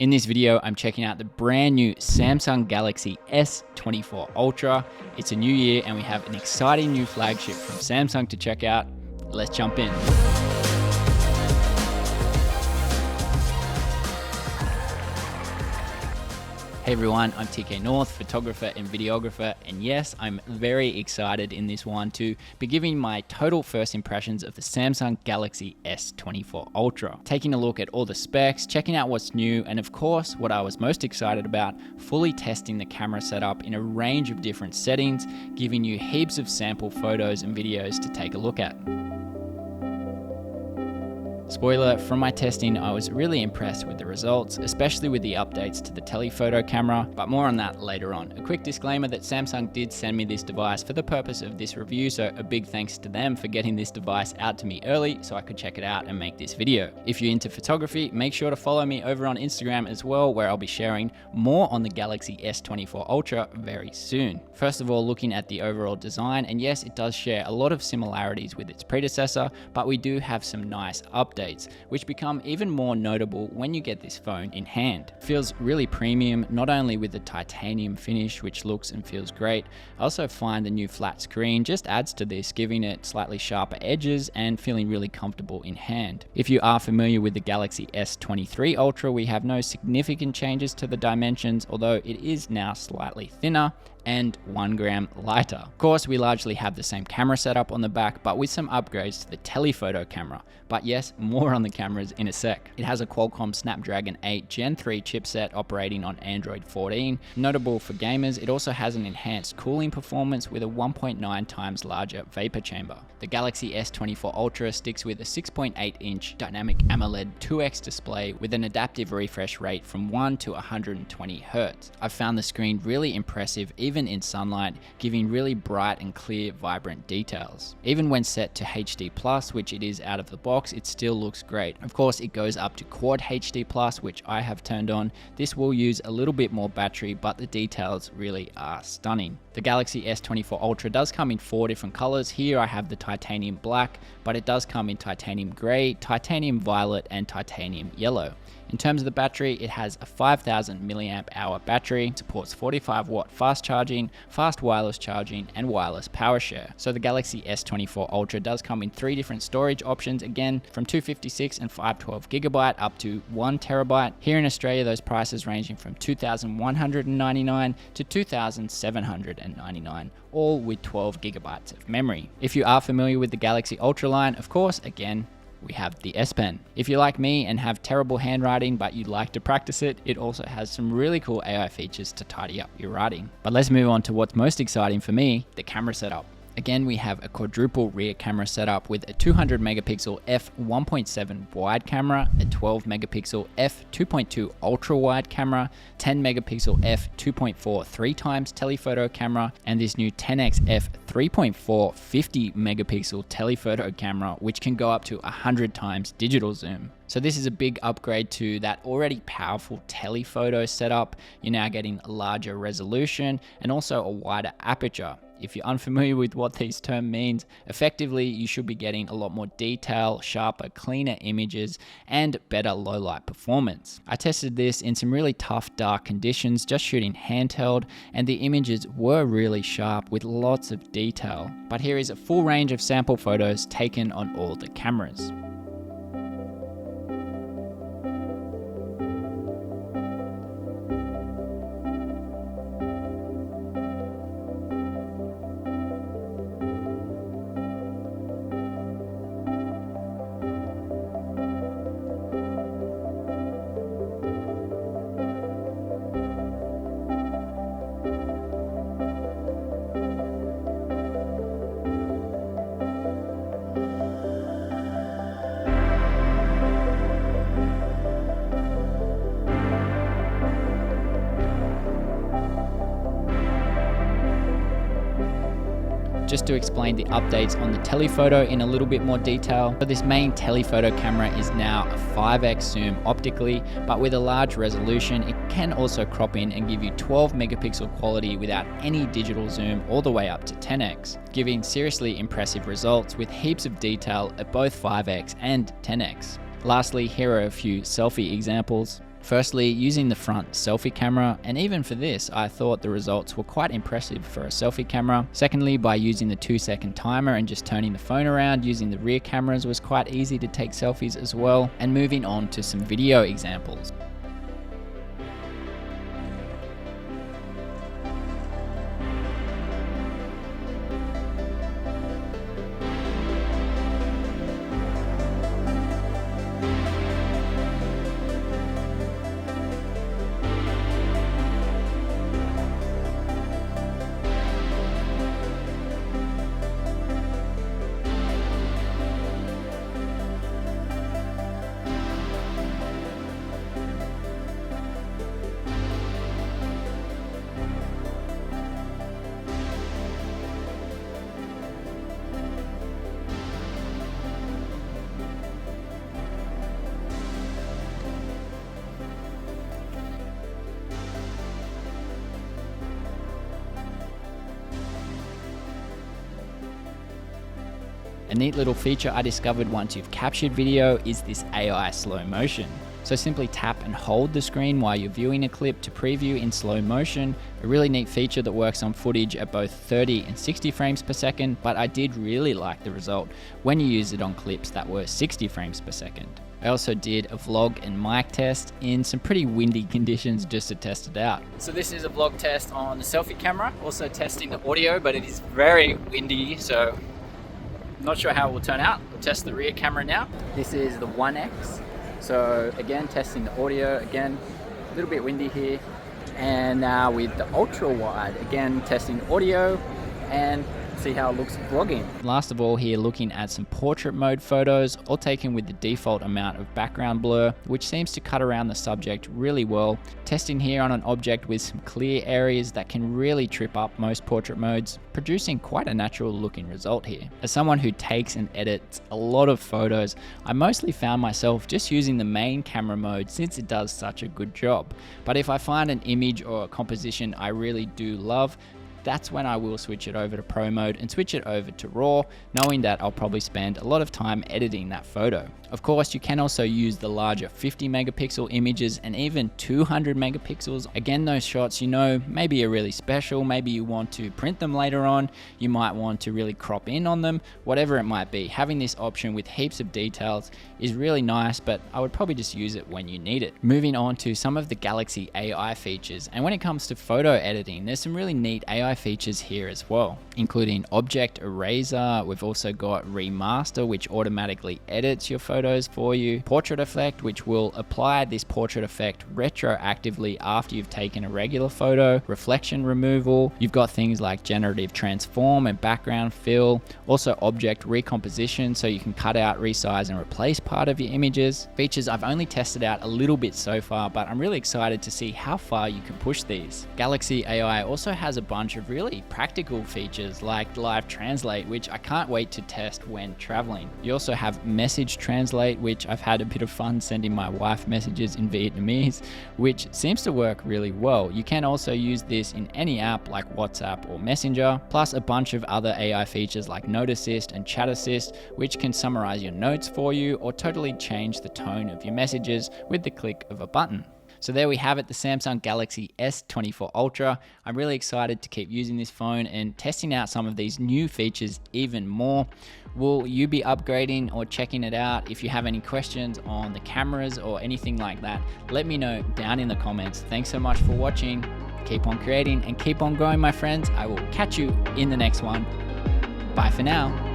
In this video, I'm checking out the brand new Samsung Galaxy S24 Ultra. It's a new year and we have an exciting new flagship from Samsung to check out. Let's jump in. Hey everyone, I'm TK North, photographer and videographer, and yes, I'm very excited in this one to be giving my total first impressions of the Samsung Galaxy S24 Ultra. Taking a look at all the specs, checking out what's new, and of course, what I was most excited about, fully testing the camera setup in a range of different settings, giving you heaps of sample photos and videos to take a look at. Spoiler, from my testing, I was really impressed with the results, especially with the updates to the telephoto camera, but more on that later on. A quick disclaimer that Samsung did send me this device for the purpose of this review, so a big thanks to them for getting this device out to me early so I could check it out and make this video. If you're into photography, make sure to follow me over on Instagram as well, where I'll be sharing more on the Galaxy S24 Ultra very soon. First of all, looking at the overall design, and yes, it does share a lot of similarities with its predecessor, but we do have some nice updates, which become even more notable when you get this phone in hand. Feels really premium, not only with the titanium finish, which looks and feels great. I also find the new flat screen just adds to this, giving it slightly sharper edges and feeling really comfortable in hand. If you are familiar with the Galaxy S23 Ultra, we have no significant changes to the dimensions, although it is now slightly thinner and 1 gram lighter. Of course, we largely have the same camera setup on the back, but with some upgrades to the telephoto camera. But yes, more on the cameras in a sec. It has a Qualcomm Snapdragon 8 Gen 3 chipset operating on Android 14. Notable for gamers, it also has an enhanced cooling performance with a 1.9 times larger vapor chamber. The Galaxy S24 Ultra sticks with a 6.8-inch dynamic AMOLED 2x display with an adaptive refresh rate from 1 to 120 Hz. I've found the screen really impressive even in sunlight, giving really bright and clear, vibrant details. Even when set to HD+, which it is out of the box, it still looks great. Of course, it goes up to Quad HD+, which I have turned on. This will use a little bit more battery, but the details really are stunning. The Galaxy S24 Ultra does come in 4 different colors. Here I have the titanium black, but it does come in titanium gray, titanium violet, and titanium yellow. In terms of the battery, it has a 5000 mAh battery, supports 45 watt fast charging, fast wireless charging, and wireless power share. So the Galaxy S24 Ultra does come in 3 different storage options, again from 256 and 512GB up to 1TB. Here in Australia, those prices ranging from $2,199 to $2,799, all with 12GB of memory. If you are familiar with the Galaxy Ultra line, of course, again, we have the S Pen. If you're like me and have terrible handwriting but you'd like to practice it, it also has some really cool AI features to tidy up your writing. But let's move on to what's most exciting for me, the camera setup. Again, we have a quadruple rear camera setup with a 200 megapixel f1.7 wide camera, a 12 megapixel f2.2 ultra wide camera, 10 megapixel f2.4 3x telephoto camera, and this new 10x f3.4 50 megapixel telephoto camera, which can go up to 100 times digital zoom. So this is a big upgrade to that already powerful telephoto setup. You're now getting a larger resolution and also a wider aperture. If you're unfamiliar with what these terms means, effectively you should be getting a lot more detail, sharper, cleaner images, and better low light performance. I tested this in some really tough dark conditions, just shooting handheld, and the images were really sharp with lots of detail. But here is a full range of sample photos taken on all the cameras. Just to explain the updates on the telephoto in a little bit more detail. So this main telephoto camera is now a 5x zoom optically, but with a large resolution, it can also crop in and give you 12 megapixel quality without any digital zoom all the way up to 10x, giving seriously impressive results with heaps of detail at both 5x and 10x. Lastly, here are a few selfie examples. Firstly, using the front selfie camera, and even for this, I thought the results were quite impressive for a selfie camera. Secondly, by using the 2-second timer and just turning the phone around, using the rear cameras was quite easy to take selfies as well. And moving on to some video examples. A neat little feature I discovered once you've captured video is this AI slow motion. So simply tap and hold the screen while you're viewing a clip to preview in slow motion. A really neat feature that works on footage at both 30 and 60 frames per second, but I did really like the result when you use it on clips that were 60 frames per second. I also did a vlog and mic test in some pretty windy conditions just to test it out. So this is a vlog test on the selfie camera, also testing the audio, but it is very windy, so I'm not sure how it will turn out. We'll test the rear camera now. This is the 1X. So again, testing the audio, again, a little bit windy here. And now with the ultra wide, again, testing audio and see how it looks vlogging. Last of all here, looking at some portrait mode photos, all taken with the default amount of background blur, which seems to cut around the subject really well. Testing here on an object with some clear areas that can really trip up most portrait modes, producing quite a natural looking result here. As someone who takes and edits a lot of photos, I mostly found myself just using the main camera mode since it does such a good job. But if I find an image or a composition I really do love, that's when I will switch it over to Pro mode and switch it over to RAW, knowing that I'll probably spend a lot of time editing that photo. Of course, you can also use the larger 50 megapixel images and even 200 megapixels. Again, those shots, you know, maybe are really special, maybe you want to print them later on, you might want to really crop in on them, whatever it might be. Having this option with heaps of details is really nice, but I would probably just use it when you need it. Moving on to some of the Galaxy AI features, and when it comes to photo editing, there's some really neat AI features here as well, including object eraser. We've also got remaster, which automatically edits your photos for you, portrait effect, which will apply this portrait effect retroactively after you've taken a regular photo, reflection removal. You've got things like generative transform and background fill, also object recomposition, so you can cut out, resize and replace part of your images. Features I've only tested out a little bit so far, but I'm really excited to see how far you can push these. Galaxy AI also has a bunch of really practical features like live translate, which I can't wait to test when traveling. You also have message translate, which I've had a bit of fun sending my wife messages in Vietnamese, which seems to work really well. You can also use this in any app like WhatsApp or Messenger, plus a bunch of other AI features like Note Assist and Chat Assist, which can summarize your notes for you or totally change the tone of your messages with the click of a button. So there we have it, the Samsung Galaxy S24 Ultra. I'm really excited to keep using this phone and testing out some of these new features even more. Will you be upgrading or checking it out? If you have any questions on the cameras or anything like that, let me know down in the comments. Thanks so much for watching. Keep on creating and keep on growing, my friends. I will catch you in the next one. Bye for now.